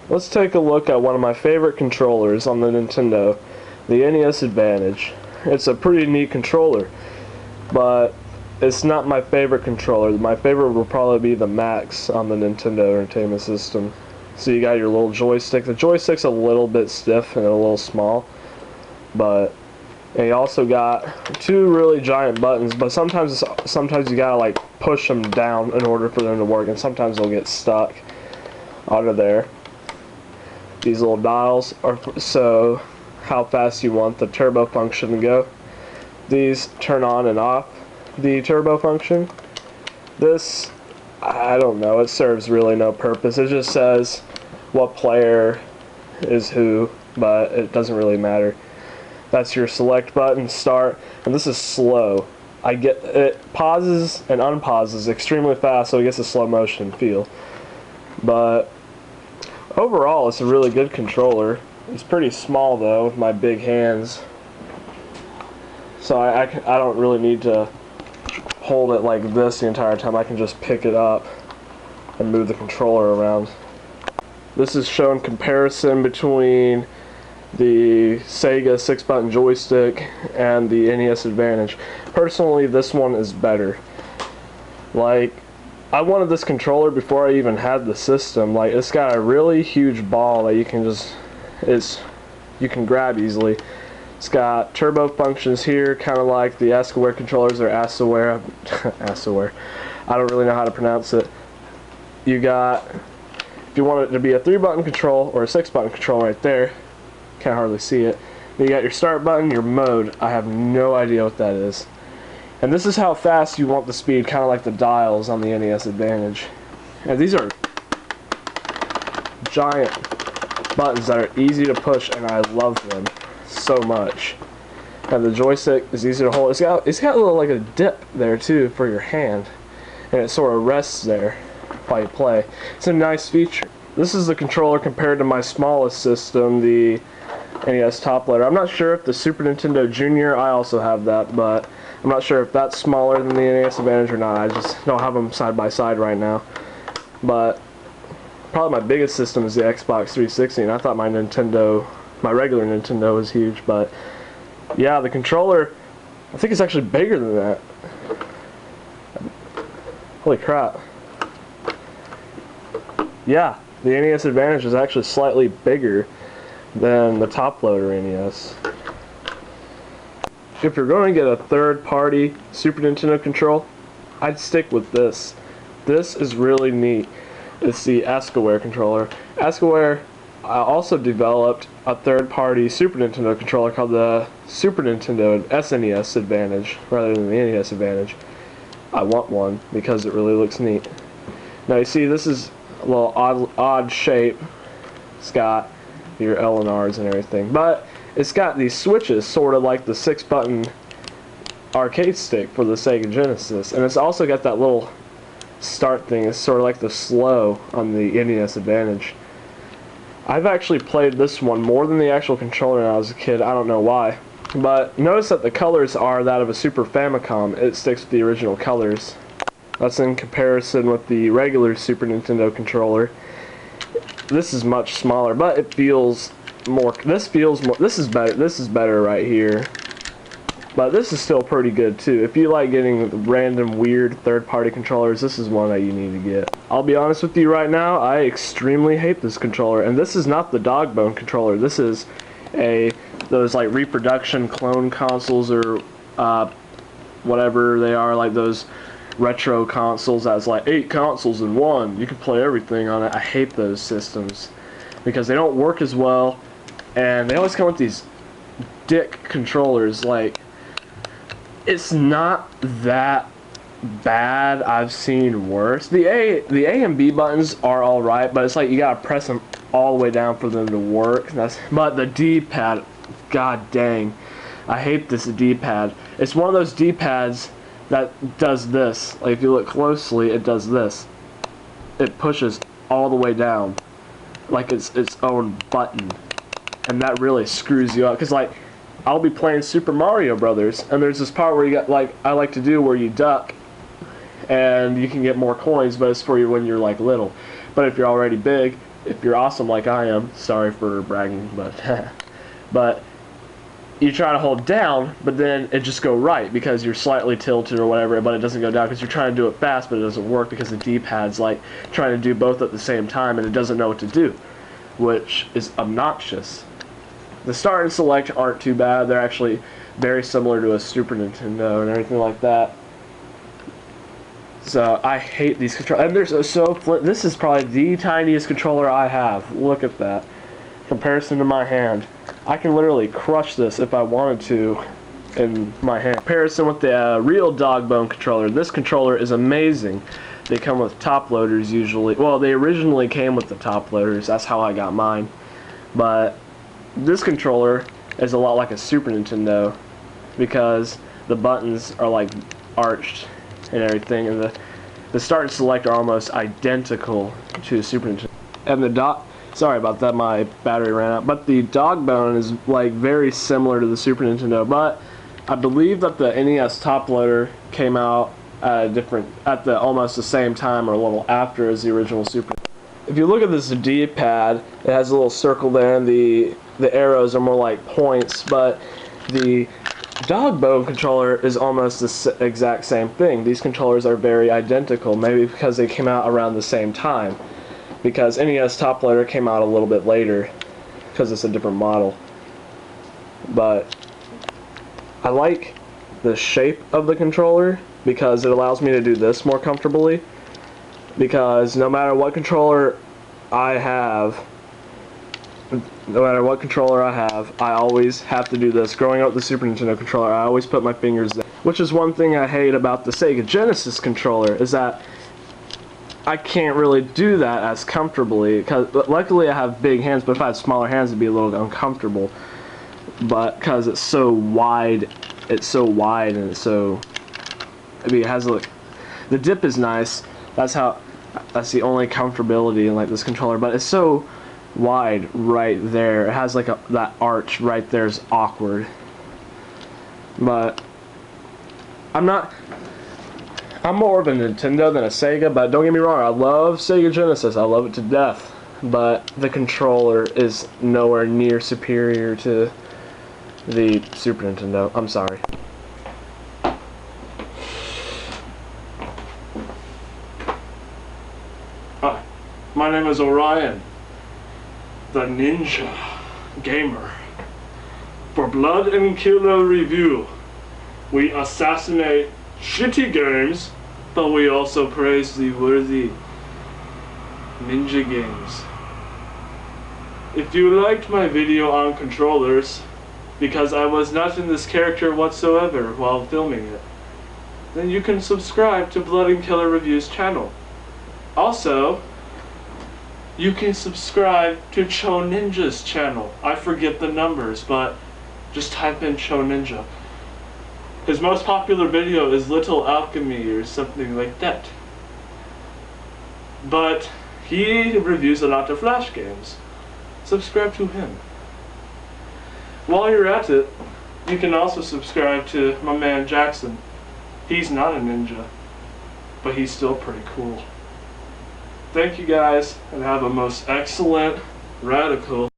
let's take a look at one of my favorite controllers on the Nintendo, the NES Advantage. It's a pretty neat controller, but it's not my favorite controller. My favorite will probably be the Max on the Nintendo Entertainment System. So you got your little joystick. The joystick's a little bit stiff and a little small, but and you also got two really giant buttons, but sometimes you gotta like push them down in order for them to work, and sometimes they'll get stuck under there. These little dials are so how fast you want the turbo function to go. These turn on and off the turbo function. This, I don't know, it serves really no purpose. It just says what player is who, but it doesn't really matter. That's your select button, start, and this is slow. It pauses and unpauses extremely fast, so it gets a slow motion feel. But overall, it's a really good controller. It's pretty small though, with my big hands, so I don't really need to hold it like this the entire time. I can just pick it up and move the controller around. This is showing comparison between the Sega 6-button joystick and the NES Advantage. Personally, this one is better. Like, I wanted this controller before I even had the system. Like, it's got a really huge ball that you can just you can grab easily. It's got turbo functions here, kind of like the ASCII controllers, or ASCII. ASCII. I don't really know how to pronounce it. You got, if you want it to be a 3-button control or a 6-button control right there, can't hardly see it. You got your start button, your mode. I have no idea what that is. And this is how fast you want the speed, kind of like the dials on the NES Advantage. And these are giant buttons that are easy to push, and I love them so much. And the joystick is easy to hold. It's got a little like a dip there too for your hand, and it sort of rests there while you play. It's a nice feature. This is the controller compared to my smallest system, the NES top loader. I'm not sure if the Super Nintendo Junior, I also have that, but I'm not sure if that's smaller than the NES Advantage or not. I just don't have them side by side right now. But probably my biggest system is the Xbox 360, and I thought my regular Nintendo was huge. But yeah, the controller, I think it's actually bigger than that. Holy crap. Yeah, the NES Advantage is actually slightly bigger than the top loader NES. If you're going to get a third-party Super Nintendo control, I'd stick with this. This is really neat. It's the ASCII controller. ASCII also developed a third-party Super Nintendo controller called the Super Nintendo SNES Advantage rather than the NES Advantage. I want one because it really looks neat. Now you see, this is a little odd shape. It's got your L and R's and everything, but it's got these switches sort of like the 6-button arcade stick for the Sega Genesis, and it's also got that little start thing. It's sort of like the slow on the NES Advantage. I've actually played this one more than the actual controller when I was a kid. I don't know why, but notice that the colors are that of a Super Famicom. It sticks with the original colors. That's in comparison with the regular Super Nintendo controller. This is much smaller, but it feels more. This is better. This is better right here. But this is still pretty good too. If you like getting random weird third-party controllers, this is one that you need to get. I'll be honest with you right now, I extremely hate this controller, and this is not the dog bone controller. This is those like reproduction clone consoles, or whatever they are, like those retro consoles that's like 8 consoles in one. You can play everything on it. I hate those systems because they don't work as well, and they always come with these dick controllers. Like, it's not that bad. I've seen worse. The A and B buttons are alright, but it's like you gotta press them all the way down for them to work. But the D-pad, god dang, I hate this D-pad. It's one of those D-pads that does this. Like, if you look closely, it does this. It pushes all the way down like it's its own button, and that really screws you up. Because, like, I'll be playing Super Mario Brothers, and there's this part where you got, like, I like to do, where you duck and you can get more coins, but it's for you when you're like little. But if you're already big, if you're awesome like I am, sorry for bragging, but but you try to hold down, but then it just go right because you're slightly tilted or whatever, but it doesn't go down because you're trying to do it fast, but it doesn't work because the D-pad's like trying to do both at the same time and it doesn't know what to do, which is obnoxious. The start and select aren't too bad. They're actually very similar to a Super Nintendo and everything like that. So I hate these controllers. And this is probably the tiniest controller I have. Look at that. Comparison to my hand. I can literally crush this if I wanted to in my hand. Comparison with the real dog bone controller. This controller is amazing. They come with top loaders usually. Well, they originally came with the top loaders. That's how I got mine. But this controller is a lot like a Super Nintendo because the buttons are like arched and everything, and the start and select are almost identical to the Super Nintendo. And the sorry about that, my battery ran out. But the dog bone is like very similar to the Super Nintendo, but I believe that the NES top loader came out at almost the same time or a little after as the original Super. If you look at this D-pad, it has a little circle there, and the arrows are more like points, but the dog bone controller is almost the exact same thing. These controllers are very identical, maybe because they came out around the same time. Because NES top loader came out a little bit later because it's a different model. But I like the shape of the controller because it allows me to do this more comfortably, because no matter what controller I have, I always have to do this. Growing up with the Super Nintendo controller, I always put my fingers there, which is one thing I hate about the Sega Genesis controller, is that I can't really do that as comfortably, because luckily I have big hands, but if I had smaller hands it'd be a little uncomfortable. But because it's so wide and it's so, I mean, it has the dip is nice. That's the only comfortability in like this controller, but it's so wide right there. It has like that arch right there is awkward. But I'm more of a Nintendo than a Sega, but don't get me wrong, I love Sega Genesis. I love it to death. But the controller is nowhere near superior to the Super Nintendo. I'm sorry. Hi, my name is Orion, the Ninja Gamer. For Blood and Killer Review, we assassinate shitty games, but we also praise the worthy ninja games. If you liked my video on controllers, because I was not in this character whatsoever while filming it, then you can subscribe to Blood and Killer Reviews channel. Also, you can subscribe to Cho Ninja's channel. I forget the numbers, but just type in Cho Ninja. His most popular video is Little Alchemy or something like that. But he reviews a lot of Flash games. Subscribe to him. While you're at it, you can also subscribe to my man Jackson. He's not a ninja, but he's still pretty cool. Thank you guys, and have a most excellent, radical